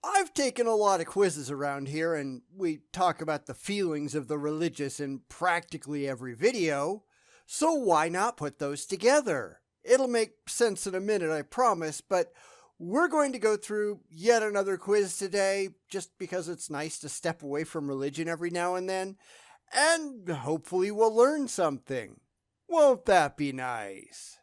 I've taken a lot of quizzes around here, and we talk about the feelings of the religious in practically every video, so why not put those together? It'll make sense in a minute, I promise, but we're going to go through yet another quiz today, just because it's nice to step away from religion every now and then, and hopefully we'll learn something. Won't that be nice?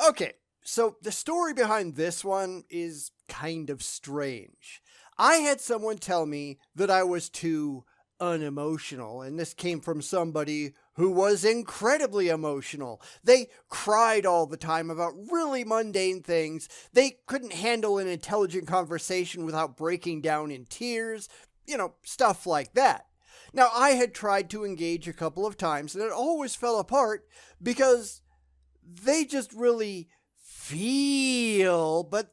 Okay, so the story behind this one is kind of strange. I had someone tell me that I was too unemotional, and this came from somebody who was incredibly emotional. They cried all the time about really mundane things. They couldn't handle an intelligent conversation without breaking down in tears, stuff like that. Now, I had tried to engage a couple of times, and it always fell apart because they just really feel, but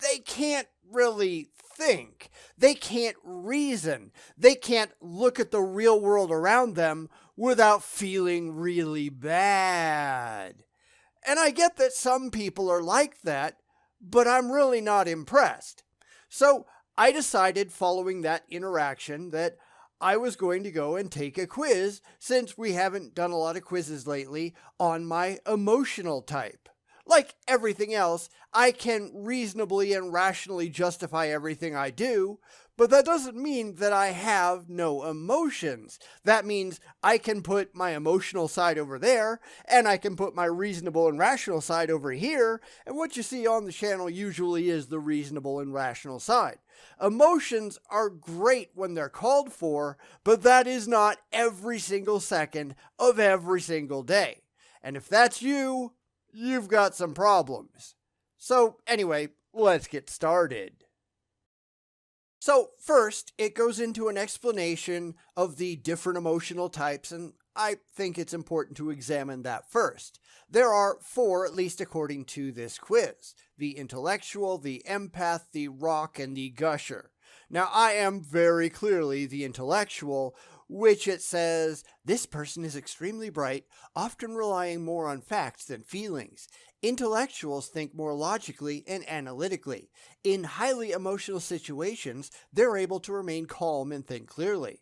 they can't really think. They can't reason. They can't look at the real world around them without feeling really bad. And I get that some people are like that, but I'm really not impressed. So I decided following that interaction that I was going to go and take a quiz, since we haven't done a lot of quizzes lately, on my emotional type. Like everything else, I can reasonably and rationally justify everything I do, but that doesn't mean that I have no emotions. That means I can put my emotional side over there, and I can put my reasonable and rational side over here, and what you see on the channel usually is the reasonable and rational side. Emotions are great when they're called for, but that is not every single second of every single day. And if that's you, you've got some problems. So anyway, let's get started. So first, it goes into an explanation of the different emotional types, and I think it's important to examine that first. There are 4, at least according to this quiz: the intellectual, the empath, the rock, and the gusher. Now, I am very clearly the intellectual, which it says, this person is extremely bright, often relying more on facts than feelings. Intellectuals think more logically and analytically. In highly emotional situations, they're able to remain calm and think clearly.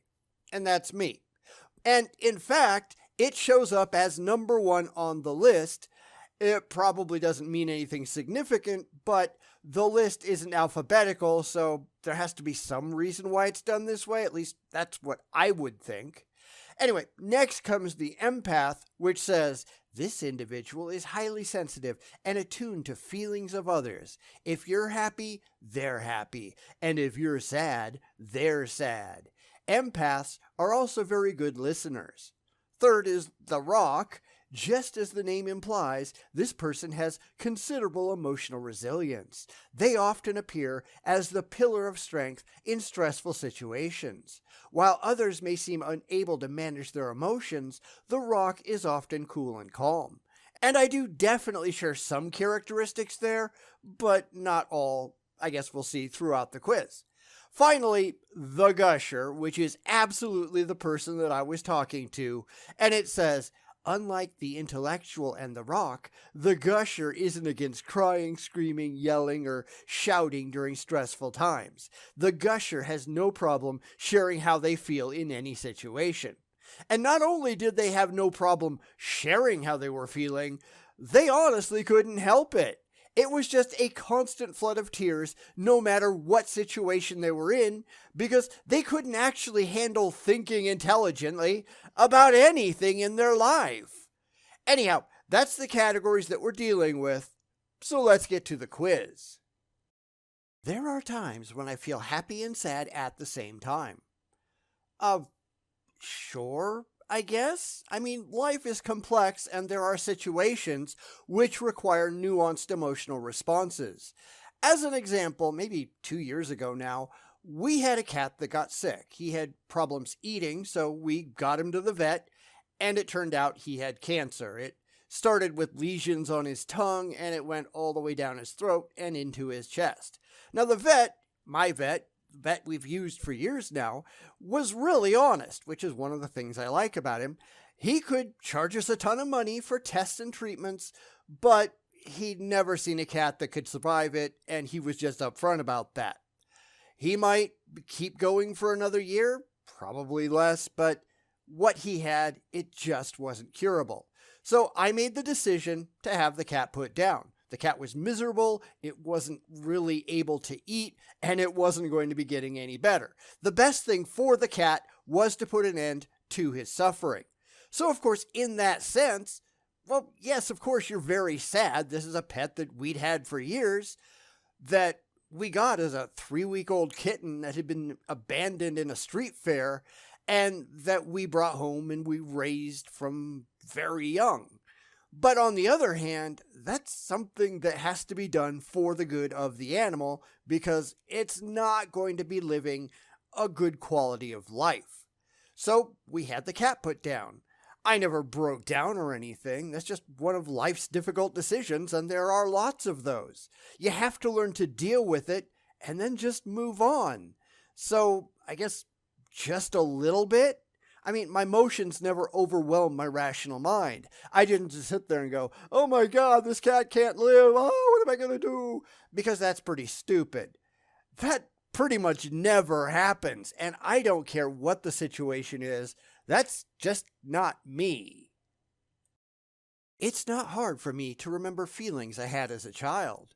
And that's me. And in fact, it shows up as number 1 on the list. It probably doesn't mean anything significant, but the list isn't alphabetical, so there has to be some reason why it's done this way. At least that's what I would think. Anyway, next comes the empath, which says, this individual is highly sensitive and attuned to feelings of others. If you're happy, they're happy. And if you're sad, they're sad. Empaths are also very good listeners. Third is the rock. Just as the name implies, this person has considerable emotional resilience. They often appear as the pillar of strength in stressful situations. While others may seem unable to manage their emotions, the rock is often cool and calm. And I do definitely share some characteristics there, but not all. I guess we'll see throughout the quiz. Finally, the gusher, which is absolutely the person that I was talking to, and it says, unlike the intellectual and the rock, the gusher isn't against crying, screaming, yelling, or shouting during stressful times. The gusher has no problem sharing how they feel in any situation. And not only did they have no problem sharing how they were feeling, they honestly couldn't help it. It was just a constant flood of tears no matter what situation they were in, because they couldn't actually handle thinking intelligently about anything in their life. Anyhow, that's the categories that we're dealing with, so let's get to the quiz. There are times when I feel happy and sad at the same time. Sure, I guess. I mean, life is complex and there are situations which require nuanced emotional responses. As an example, maybe 2 years ago now, we had a cat that got sick. He had problems eating, so we got him to the vet, and it turned out he had cancer. It Started with lesions on his tongue, and it went all the way down his throat and into his chest. Now, the vet, my vet we've used for years now, was really honest, which is one of the things I like about him. He could charge us a ton of money for tests and treatments, but he'd never seen a cat that could survive it, and he was just upfront about that. He might keep going for another year, probably less, but what he had, it just wasn't curable. So I made the decision to have the cat put down. The cat was miserable, it wasn't really able to eat, and it wasn't going to be getting any better. The best thing for the cat was to put an end to his suffering. So, of course, in that sense, well, yes, of course, you're very sad. This is a pet that we'd had for years that we got as a 3-week-old kitten that had been abandoned in a street fair and that we brought home and we raised from very young. But on the other hand, that's something that has to be done for the good of the animal because it's not going to be living a good quality of life. So we had the cat put down. I never broke down or anything. That's just one of life's difficult decisions, and there are lots of those. You have to learn to deal with it and then just move on. So I guess just a little bit. I mean, my emotions never overwhelmed my rational mind. I didn't just sit there and go, oh my God, this cat can't live. Oh, what am I going to do? Because that's pretty stupid. That pretty much never happens. And I don't care what the situation is. That's just not me. It's not hard for me to remember feelings I had as a child.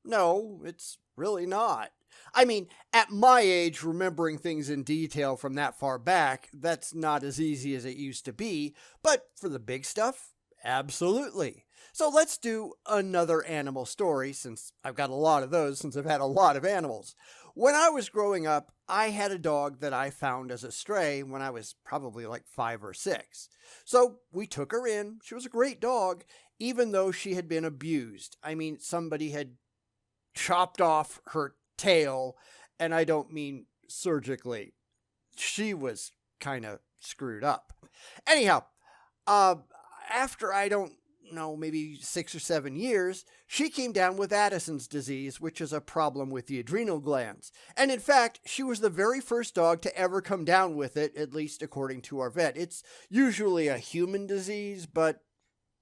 No, it's really not. I mean, at my age, remembering things in detail from that far back, that's not as easy as it used to be, but for the big stuff, absolutely. So let's do another animal story, since I've got a lot of those, since I've had a lot of animals. When I was growing up, I had a dog that I found as a stray when I was probably like 5 or 6. So we took her in. She was a great dog, even though she had been abused. I mean, somebody had chopped off her tail, and I don't mean surgically. She was kind of screwed up. Anyhow, after I don't know, maybe 6 or 7 years, she came down with Addison's disease, which is a problem with the adrenal glands. And in fact, she was the very first dog to ever come down with it, at least according to our vet. It's usually a human disease, but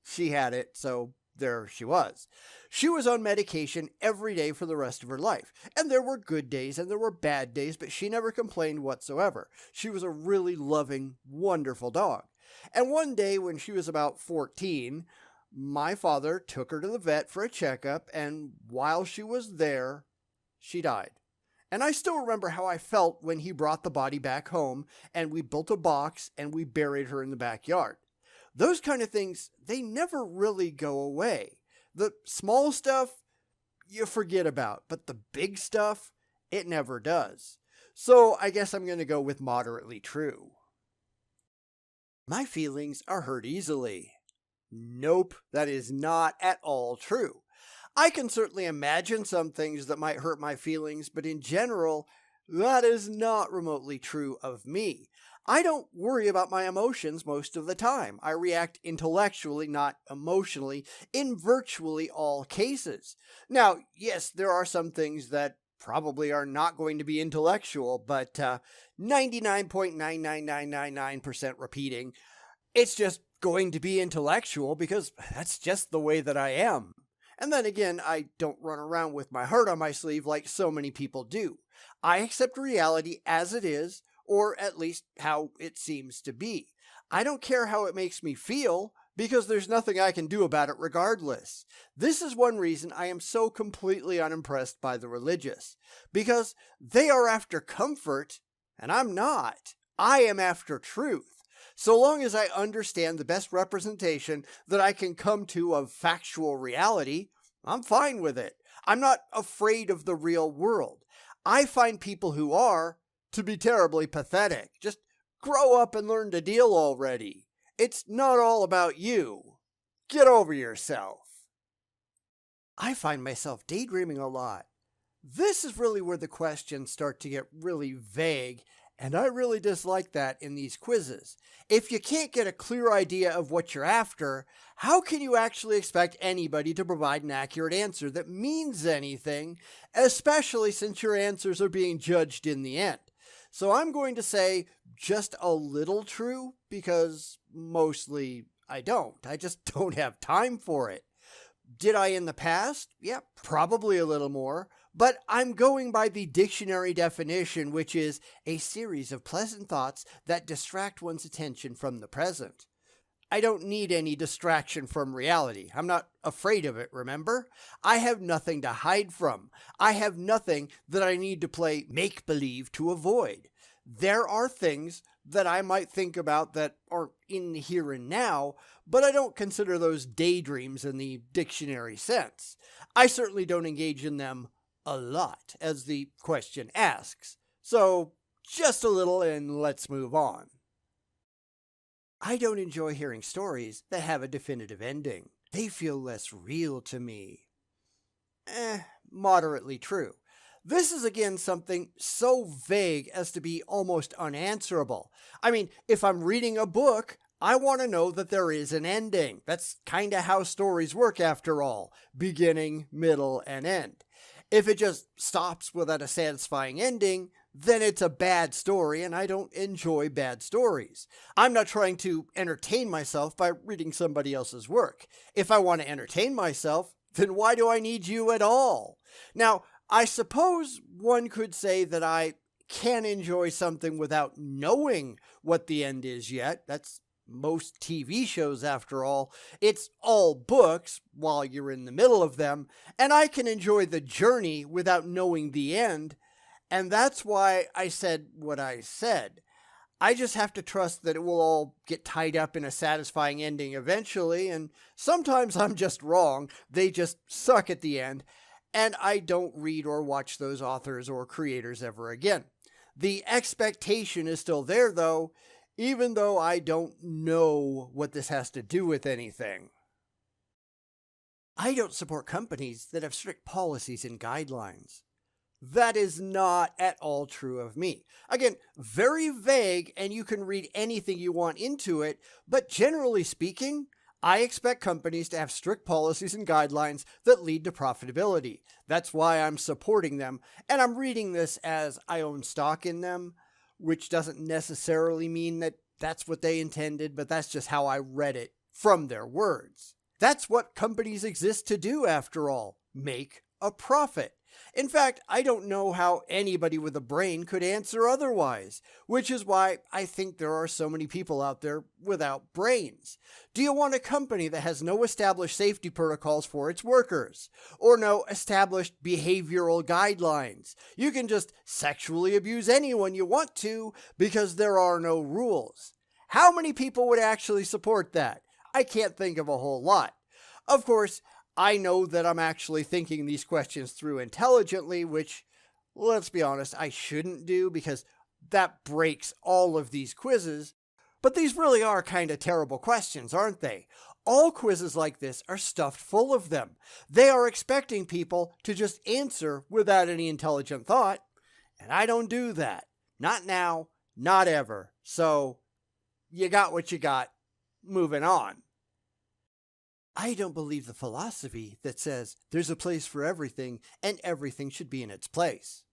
she had it, so there she was. She was on medication every day for the rest of her life. And there were good days and there were bad days, but she never complained whatsoever. She was a really loving, wonderful dog. And one day when she was about 14, my father took her to the vet for a checkup, and while she was there, she died. And I still remember how I felt when he brought the body back home, and we built a box and we buried her in the backyard. Those kind of things, they never really go away. The small stuff, you forget about, but the big stuff, it never does. So I guess I'm going to go with moderately true. My feelings are hurt easily. Nope, that is not at all true. I can certainly imagine some things that might hurt my feelings, but in general, that is not remotely true of me. I don't worry about my emotions most of the time. I react intellectually, not emotionally, in virtually all cases. Now, yes, there are some things that probably are not going to be intellectual, but 99.99999% repeating, it's just going to be intellectual because that's just the way that I am. And then again, I don't run around with my heart on my sleeve like so many people do. I accept reality as it is, or at least how it seems to be. I don't care how it makes me feel, because there's nothing I can do about it regardless. This is one reason I am so completely unimpressed by the religious, because they are after comfort, and I'm not. I am after truth. So long as I understand the best representation that I can come to of factual reality, I'm fine with it. I'm not afraid of the real world. I find people who are to be terribly pathetic. Just grow up and learn to deal already. It's not all about you. Get over yourself. I find myself daydreaming a lot. This is really where the questions start to get really vague And I really dislike that in these quizzes. If you can't get a clear idea of what you're after, how can you actually expect anybody to provide an accurate answer that means anything, especially since your answers are being judged in the end? So I'm going to say just a little true because mostly I don't. I just don't have time for it. Did I in the past? Yeah, probably a little more. But I'm going by the dictionary definition, which is a series of pleasant thoughts that distract one's attention from the present. I don't need any distraction from reality. I'm not afraid of it, remember? I have nothing to hide from. I have nothing that I need to play make-believe to avoid. There are things that I might think about that aren't in the here and now, but I don't consider those daydreams in the dictionary sense. I certainly don't engage in them a lot, as the question asks. So, just a little and let's move on. I don't enjoy hearing stories that have a definitive ending. They feel less real to me. Moderately true. This is again something so vague as to be almost unanswerable. I mean, if I'm reading a book, I want to know that there is an ending. That's kind of how stories work after all. Beginning, middle, and end. If it just stops without a satisfying ending, then it's a bad story, and I don't enjoy bad stories. I'm not trying to entertain myself by reading somebody else's work. If I want to entertain myself, then why do I need you at all? Now, I suppose one could say that I can enjoy something without knowing what the end is yet. That's most TV shows, after all. It's all books while you're in the middle of them, and I can enjoy the journey without knowing the end, and that's why I said what I said. I just have to trust that it will all get tied up in a satisfying ending eventually, and sometimes I'm just wrong. They just suck at the end, and I don't read or watch those authors or creators ever again. The expectation is still there, though, even though I don't know what this has to do with anything. I don't support companies that have strict policies and guidelines. That is not at all true of me. Again, very vague, and you can read anything you want into it, but generally speaking, I expect companies to have strict policies and guidelines that lead to profitability. That's why I'm supporting them, and I'm reading this as I own stock in them, which doesn't necessarily mean that that's what they intended, but that's just how I read it from their words. That's what companies exist to do, after all, make a profit. In fact, I don't know how anybody with a brain could answer otherwise, which is why I think there are so many people out there without brains. Do you want a company that has no established safety protocols for its workers, or no established behavioral guidelines? You can just sexually abuse anyone you want to because there are no rules. How many people would actually support that? I can't think of a whole lot. Of course, I know that I'm actually thinking these questions through intelligently, which, let's be honest, I shouldn't do because that breaks all of these quizzes. But these really are kind of terrible questions, aren't they? All quizzes like this are stuffed full of them. They are expecting people to just answer without any intelligent thought, and I don't do that. Not now, not ever. So, you got what you got. Moving on. I don't believe the philosophy that says there's a place for everything and everything should be in its place.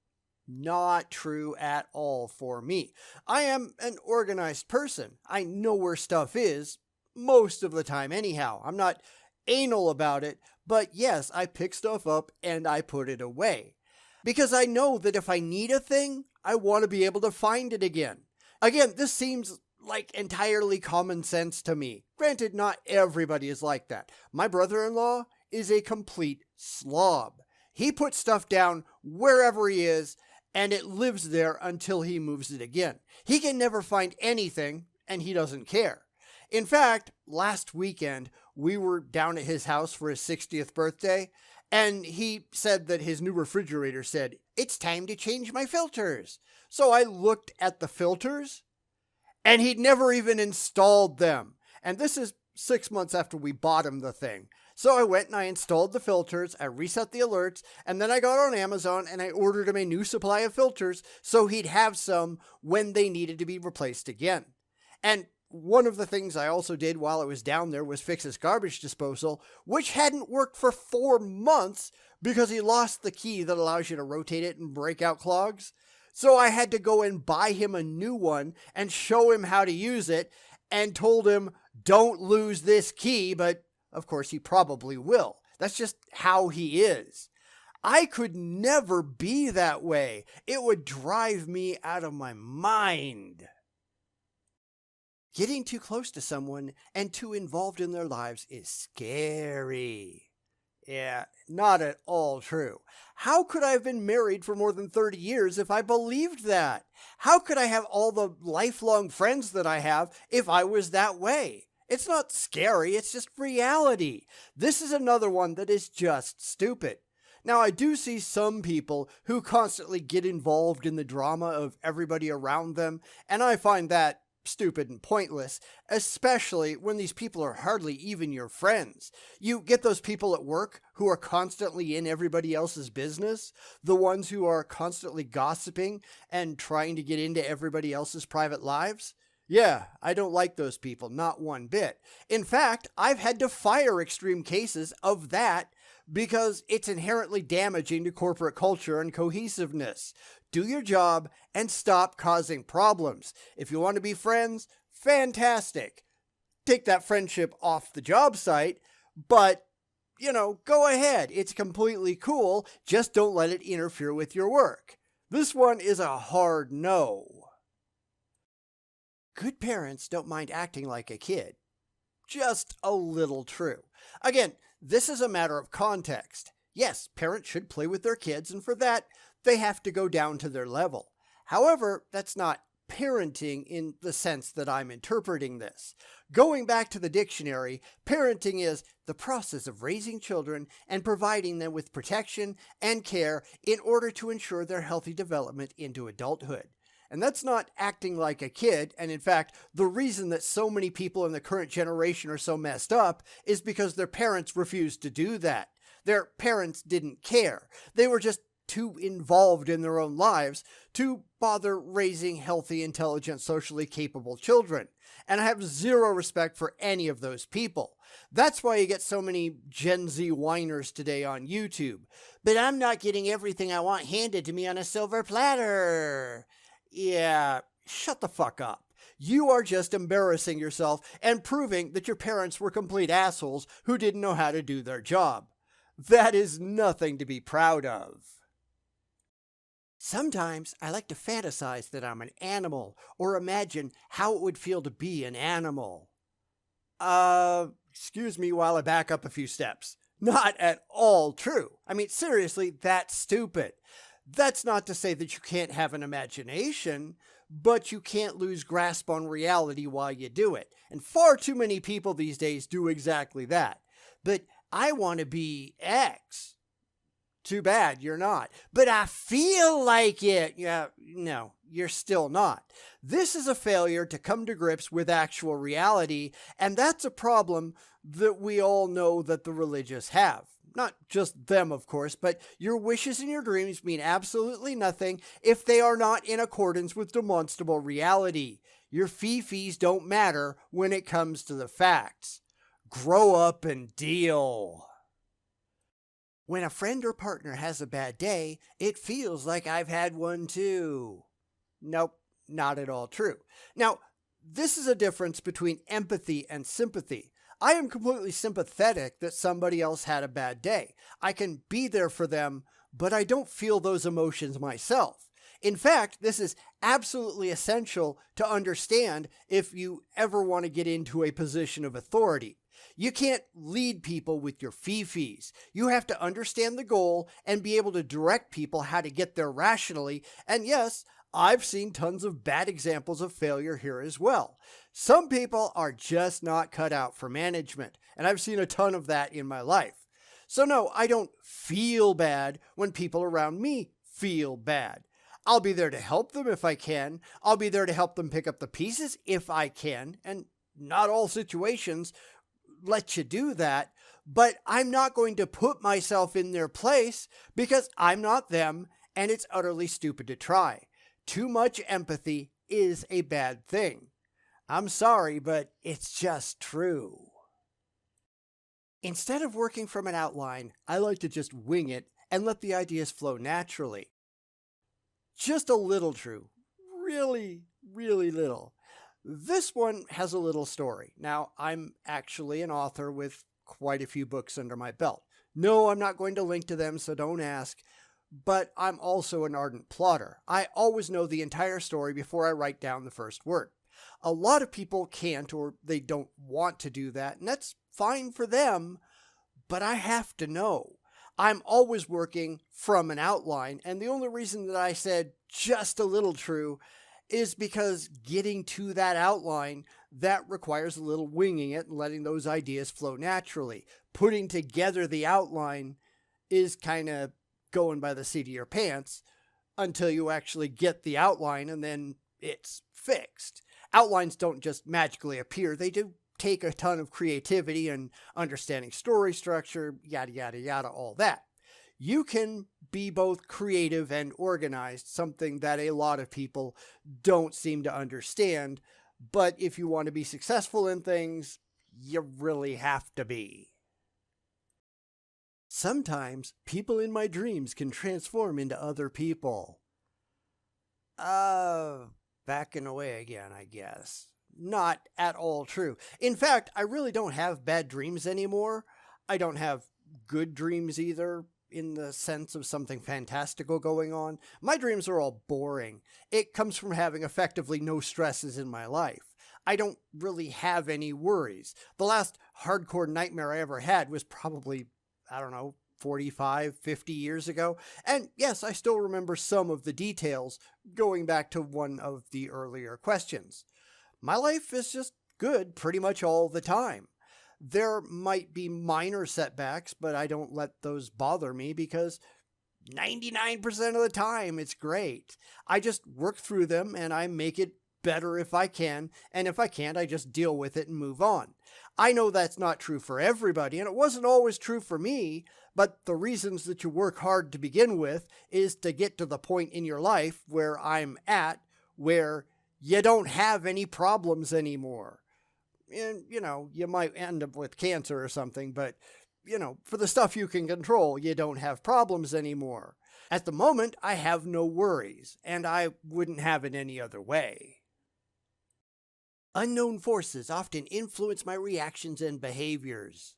Not true at all for me. I am an organized person. I know where stuff is, most of the time anyhow. I'm not anal about it, but yes, I pick stuff up and I put it away. Because I know that if I need a thing, I want to be able to find it again. Again, this seems like entirely common sense to me. Granted, not everybody is like that. My brother-in-law is a complete slob. He puts stuff down wherever he is, and it lives there until he moves it again. He can never find anything, and he doesn't care. In fact, last weekend, we were down at his house for his 60th birthday, and he said that his new refrigerator said, "It's time to change my filters." So I looked at the filters, and he'd never even installed them. And this is 6 months after we bought him the thing. So I went and I installed the filters, I reset the alerts, and then I got on Amazon and I ordered him a new supply of filters so he'd have some when they needed to be replaced again. And one of the things I also did while I was down there was fix his garbage disposal, which hadn't worked for 4 months because he lost the key that allows you to rotate it and break out clogs. So I had to go and buy him a new one and show him how to use it, and told him, don't lose this key, but of course he probably will. That's just how he is. I could never be that way. It would drive me out of my mind. Getting too close to someone and too involved in their lives is scary. Yeah, not at all true. How could I have been married for more than 30 years if I believed that? How could I have all the lifelong friends that I have if I was that way? It's not scary, it's just reality. This is another one that is just stupid. Now, I do see some people who constantly get involved in the drama of everybody around them, and I find that stupid and pointless, especially when these people are hardly even your friends. You get those people at work who are constantly in everybody else's business, the ones who are constantly gossiping and trying to get into everybody else's private lives. Yeah, I don't like those people, not one bit. In fact, I've had to fire extreme cases of that because it's inherently damaging to corporate culture and cohesiveness. Do your job and stop causing problems. If you want to be friends, fantastic. Take that friendship off the job site, but, go ahead. It's completely cool. Just don't let it interfere with your work. This one is a hard no. Good parents don't mind acting like a kid. Just a little true. Again, this is a matter of context. Yes, parents should play with their kids, and for that, they have to go down to their level. However, that's not parenting in the sense that I'm interpreting this. Going back to the dictionary, parenting is the process of raising children and providing them with protection and care in order to ensure their healthy development into adulthood. And that's not acting like a kid. And in fact, the reason that so many people in the current generation are so messed up is because their parents refused to do that. Their parents didn't care. They were just too involved in their own lives to bother raising healthy, intelligent, socially capable children. And I have zero respect for any of those people. That's why you get so many Gen Z whiners today on YouTube. But I'm not getting everything I want handed to me on a silver platter. Yeah, shut the fuck up. You are just embarrassing yourself and proving that your parents were complete assholes who didn't know how to do their job. That is nothing to be proud of. Sometimes I like to fantasize that I'm an animal or imagine how it would feel to be an animal. Excuse me while I back up a few steps. Not at all true. I mean, seriously, that's stupid. That's not to say that you can't have an imagination, but you can't lose grasp on reality while you do it. And far too many people these days do exactly that. But I want to be X. Too bad you're not. But I feel like it. Yeah, no, you're still not. This is a failure to come to grips with actual reality, and that's a problem that we all know that the religious have. Not just them, of course, but your wishes and your dreams mean absolutely nothing if they are not in accordance with demonstrable reality. Your fee-fees don't matter when it comes to the facts. Grow up and deal. When a friend or partner has a bad day, it feels like I've had one too. Nope, not at all true. Now, this is a difference between empathy and sympathy. I am completely sympathetic that somebody else had a bad day. I can be there for them, but I don't feel those emotions myself. In fact, this is absolutely essential to understand if you ever want to get into a position of authority. You can't lead people with your fee-fees. You have to understand the goal and be able to direct people how to get there rationally. And yes, I've seen tons of bad examples of failure here as well. Some people are just not cut out for management, and I've seen a ton of that in my life. So no, I don't feel bad when people around me feel bad. I'll be there to help them if I can. I'll be there to help them pick up the pieces if I can, and not all situations let you do that, but I'm not going to put myself in their place because I'm not them and it's utterly stupid to try. Too much empathy is a bad thing. I'm sorry, but it's just true. Instead of working from an outline, I like to just wing it and let the ideas flow naturally. Just a little true. Really, really little. This one has a little story. Now, I'm actually an author with quite a few books under my belt. No, I'm not going to link to them, so don't ask. But I'm also an ardent plotter. I always know the entire story before I write down the first word. A lot of people can't or they don't want to do that, and that's fine for them, but I have to know. I'm always working from an outline, and the only reason that I said just a little true is because getting to that outline, that requires a little winging it and letting those ideas flow naturally. Putting together the outline is kind of going by the seat of your pants until you actually get the outline and then it's fixed. Outlines don't just magically appear. They do take a ton of creativity and understanding story structure, yada, yada, yada, all that. You can be both creative and organized, something that a lot of people don't seem to understand. But if you want to be successful in things, you really have to be. Sometimes people in my dreams can transform into other people. Backing away again, I guess. Not at all true. In fact, I really don't have bad dreams anymore. I don't have good dreams either, in the sense of something fantastical going on. My dreams are all boring. It comes from having effectively no stresses in my life. I don't really have any worries. The last hardcore nightmare I ever had was probably, 45, 50 years ago. And yes, I still remember some of the details, going back to one of the earlier questions. My life is just good pretty much all the time. There might be minor setbacks, but I don't let those bother me because 99% of the time it's great. I just work through them and I make it better if I can, and if I can't, I just deal with it and move on. I know that's not true for everybody, and it wasn't always true for me, but the reasons that you work hard to begin with is to get to the point in your life where I'm at, where you don't have any problems anymore. And, you might end up with cancer or something, but, for the stuff you can control, you don't have problems anymore. At the moment, I have no worries, and I wouldn't have it any other way. Unknown forces often influence my reactions and behaviors.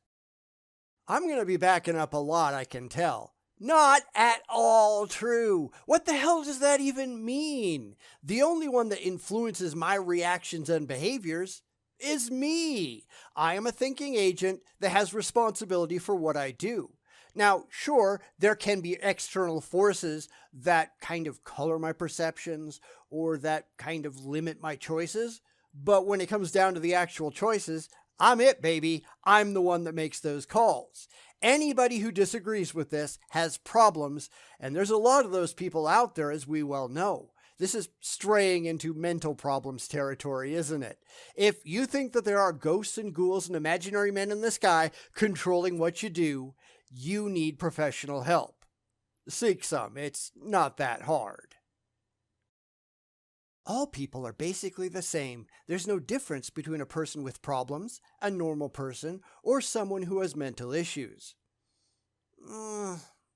I'm going to be backing up a lot, I can tell. Not at all true. What the hell does that even mean? The only one that influences my reactions and behaviors is me. I am a thinking agent that has responsibility for what I do. Now, sure, there can be external forces that kind of color my perceptions or that kind of limit my choices. But when it comes down to the actual choices, I'm it, baby. I'm the one that makes those calls. Anybody who disagrees with this has problems, and there's a lot of those people out there, as we well know. This is straying into mental problems territory, isn't it? If you think that there are ghosts and ghouls and imaginary men in the sky controlling what you do, you need professional help. Seek some. It's not that hard. All people are basically the same. There's no difference between a person with problems, a normal person, or someone who has mental issues.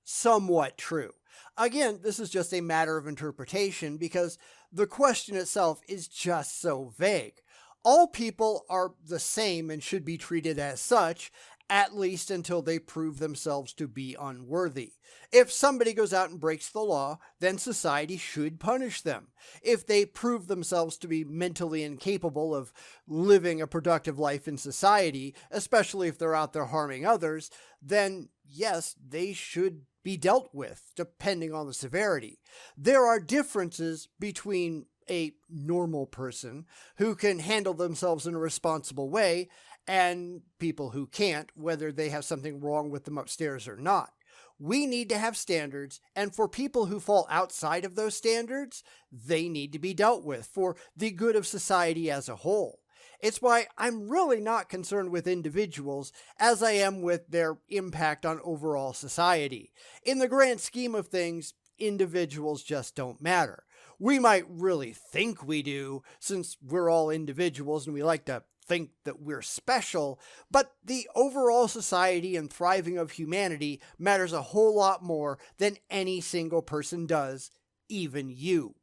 Somewhat true. Again, this is just a matter of interpretation because the question itself is just so vague. All people are the same and should be treated as such, at least until they prove themselves to be unworthy. If somebody goes out and breaks the law, then society should punish them. If they prove themselves to be mentally incapable of living a productive life in society, especially if they're out there harming others, then yes, they should be dealt with, depending on the severity. There are differences between a normal person who can handle themselves in a responsible way and people who can't, whether they have something wrong with them upstairs or not. We need to have standards, and for people who fall outside of those standards, they need to be dealt with for the good of society as a whole. It's why I'm really not concerned with individuals as I am with their impact on overall society. In the grand scheme of things, individuals just don't matter. We might really think we do, since we're all individuals and we like to think that we're special, but the overall society and thriving of humanity matters a whole lot more than any single person does, even you.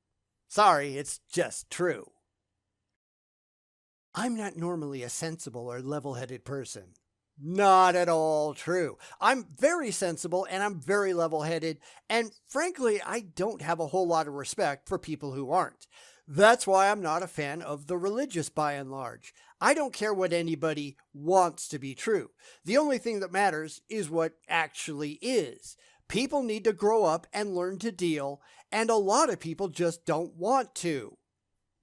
Sorry, it's just true. I'm not normally a sensible or level headed person. Not at all true. I'm very sensible and I'm very level headed, and frankly, I don't have a whole lot of respect for people who aren't. That's why I'm not a fan of the religious by and large. I don't care what anybody wants to be true. The only thing that matters is what actually is. People need to grow up and learn to deal, and a lot of people just don't want to.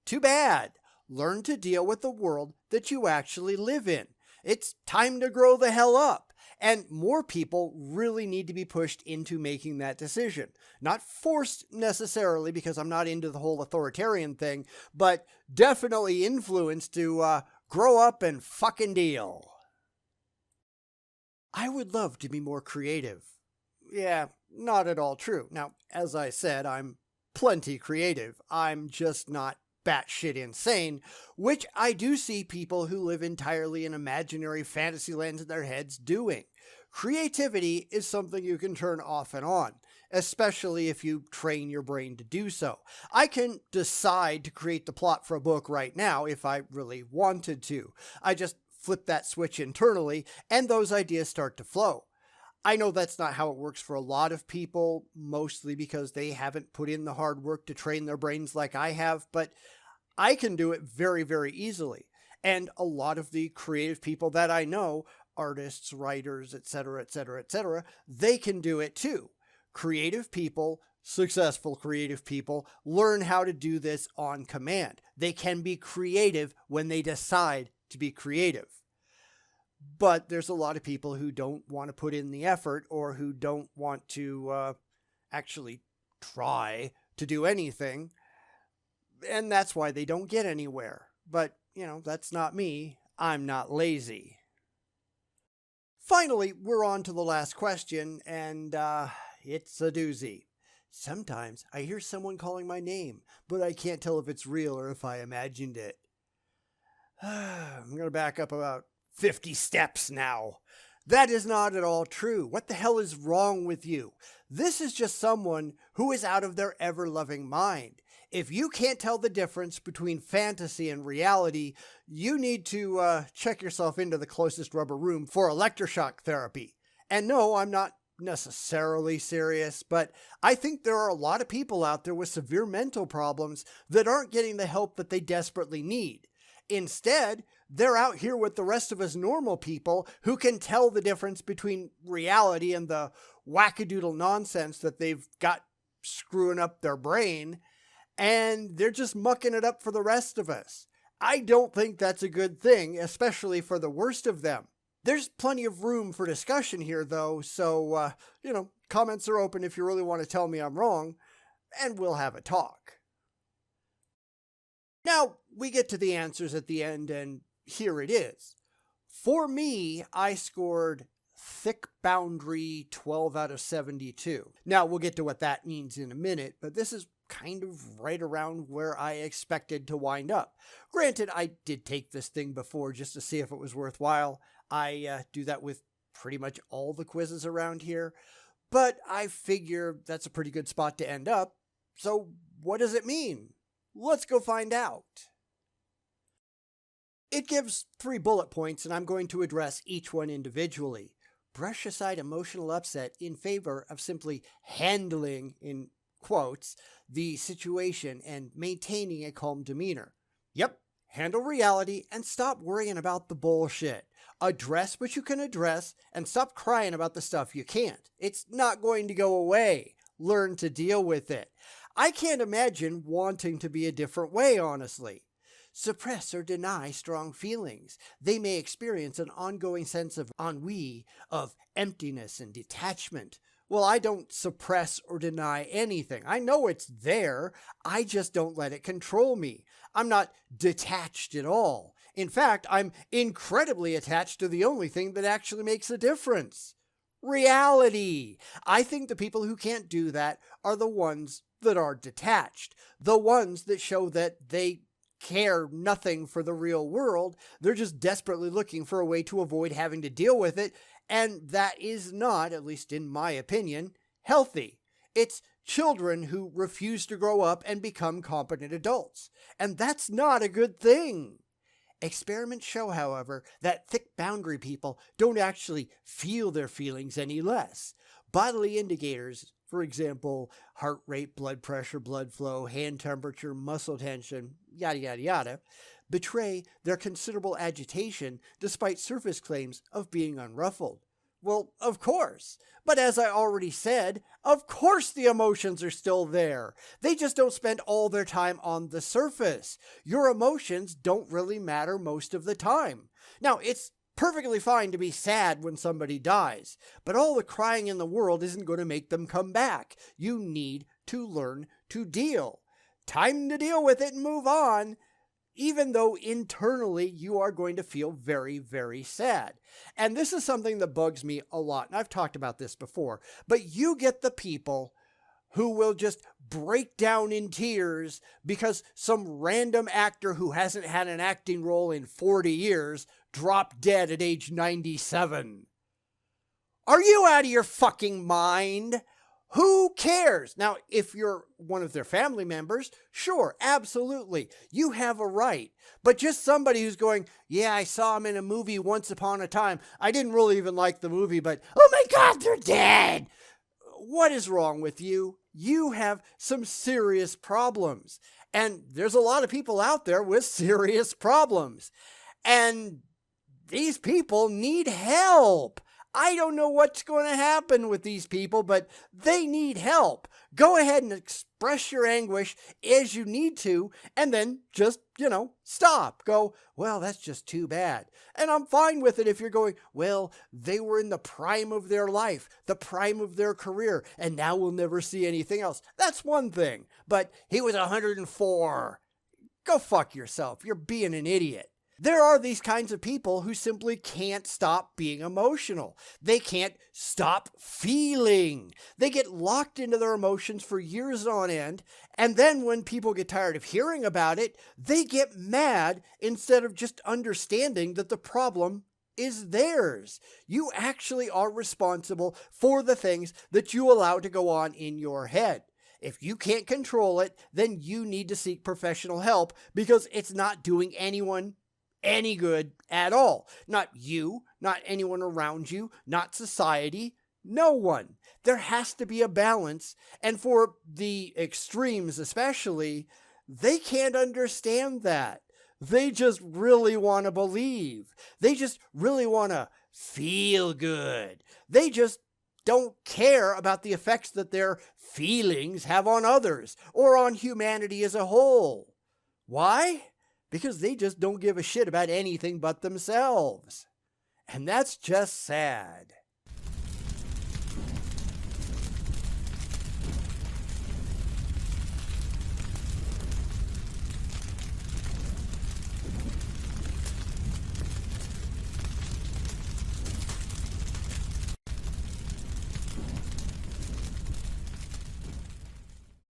Too bad. Learn to deal with the world that you actually live in. It's time to grow the hell up. And more people really need to be pushed into making that decision. Not forced necessarily, because I'm not into the whole authoritarian thing, but definitely influenced to grow up and fucking deal. I would love to be more creative. Yeah, not at all true. Now, as I said, I'm plenty creative. I'm just not batshit insane, which I do see people who live entirely in imaginary fantasy lands in their heads doing. Creativity is something you can turn off and on, especially if you train your brain to do so. I can decide to create the plot for a book right now if I really wanted to. I just flip that switch internally and those ideas start to flow. I know that's not how it works for a lot of people, mostly because they haven't put in the hard work to train their brains like I have, but I can do it very, very easily. And a lot of the creative people that I know, artists, writers, etc., etc., etc., they can do it too. Creative people, successful creative people, learn how to do this on command. They can be creative when they decide to be creative. But there's a lot of people who don't want to put in the effort or who don't want to actually try to do anything. And that's why they don't get anywhere. But, that's not me. I'm not lazy. Finally, we're on to the last question, and it's a doozy. Sometimes I hear someone calling my name, but I can't tell if it's real or if I imagined it. I'm going to back up about 50 steps now. That is not at all true. What the hell is wrong with you? This is just someone who is out of their ever-loving mind. If you can't tell the difference between fantasy and reality, you need to check yourself into the closest rubber room for electroshock therapy. And no, I'm not necessarily serious, but I think there are a lot of people out there with severe mental problems that aren't getting the help that they desperately need. Instead, they're out here with the rest of us normal people who can tell the difference between reality and the wackadoodle nonsense that they've got screwing up their brain, and they're just mucking it up for the rest of us. I don't think that's a good thing, especially for the worst of them. There's plenty of room for discussion here, though, so, comments are open if you really want to tell me I'm wrong, and we'll have a talk. Now, we get to the answers at the end, and here it is. For me, I scored thick boundary 12 out of 72. Now, we'll get to what that means in a minute, but this is kind of right around where I expected to wind up. Granted, I did take this thing before just to see if it was worthwhile. I do that with pretty much all the quizzes around here, but I figure that's a pretty good spot to end up. So what does it mean? Let's go find out. It gives 3 bullet points, and I'm going to address each one individually. Brush aside emotional upset in favor of simply handling, in quotes, the situation and maintaining a calm demeanor. Yep, handle reality and stop worrying about the bullshit. Address what you can address and stop crying about the stuff you can't. It's not going to go away. Learn to deal with it. I can't imagine wanting to be a different way, honestly. Suppress or deny strong feelings. They may experience an ongoing sense of ennui, of emptiness and detachment. Well, I don't suppress or deny anything. I know it's there. I just don't let it control me. I'm not detached at all. In fact, I'm incredibly attached to the only thing that actually makes a difference: reality. I think the people who can't do that are the ones that are detached, the ones that show that they care nothing for the real world. They're just desperately looking for a way to avoid having to deal with it. And that is not, at least in my opinion, healthy. It's children who refuse to grow up and become competent adults. And that's not a good thing. Experiments show, however, that thick boundary people don't actually feel their feelings any less. Bodily indicators, for example, heart rate, blood pressure, blood flow, hand temperature, muscle tension, yada yada yada, betray their considerable agitation despite surface claims of being unruffled. Well, of course. But as I already said, of course the emotions are still there. They just don't spend all their time on the surface. Your emotions don't really matter most of the time. Now, it's perfectly fine to be sad when somebody dies, but all the crying in the world isn't going to make them come back. You need to learn to deal. Time to deal with it and move on, even though internally you are going to feel very, very sad. And this is something that bugs me a lot, and I've talked about this before, but you get the people who will just break down in tears because some random actor who hasn't had an acting role in 40 years dropped dead at age 97. Are you out of your fucking mind? Who cares? Now, if you're one of their family members, sure, absolutely, you have a right. But just somebody who's going, yeah, I saw him in a movie once upon a time. I didn't really even like the movie, but oh my God, they're dead. What is wrong with you? You have some serious problems. And there's a lot of people out there with serious problems. And these people need help. I don't know what's going to happen with these people, but they need help. Go ahead and express your anguish as you need to, and then just, stop. Go, well, that's just too bad. And I'm fine with it if you're going, well, they were in the prime of their life, the prime of their career, and now we'll never see anything else. That's one thing. But he was 104. Go fuck yourself. You're being an idiot. There are these kinds of people who simply can't stop being emotional. They can't stop feeling. They get locked into their emotions for years on end, and then when people get tired of hearing about it, they get mad instead of just understanding that the problem is theirs. You actually are responsible for the things that you allow to go on in your head. If you can't control it, then you need to seek professional help because it's not doing anyone any good at all. Not you, not anyone around you, not society, no one. There has to be a balance. And for the extremes especially, they can't understand that. They just really want to believe. They just really want to feel good. They just don't care about the effects that their feelings have on others or on humanity as a whole. Why? Because they just don't give a shit about anything but themselves. And that's just sad.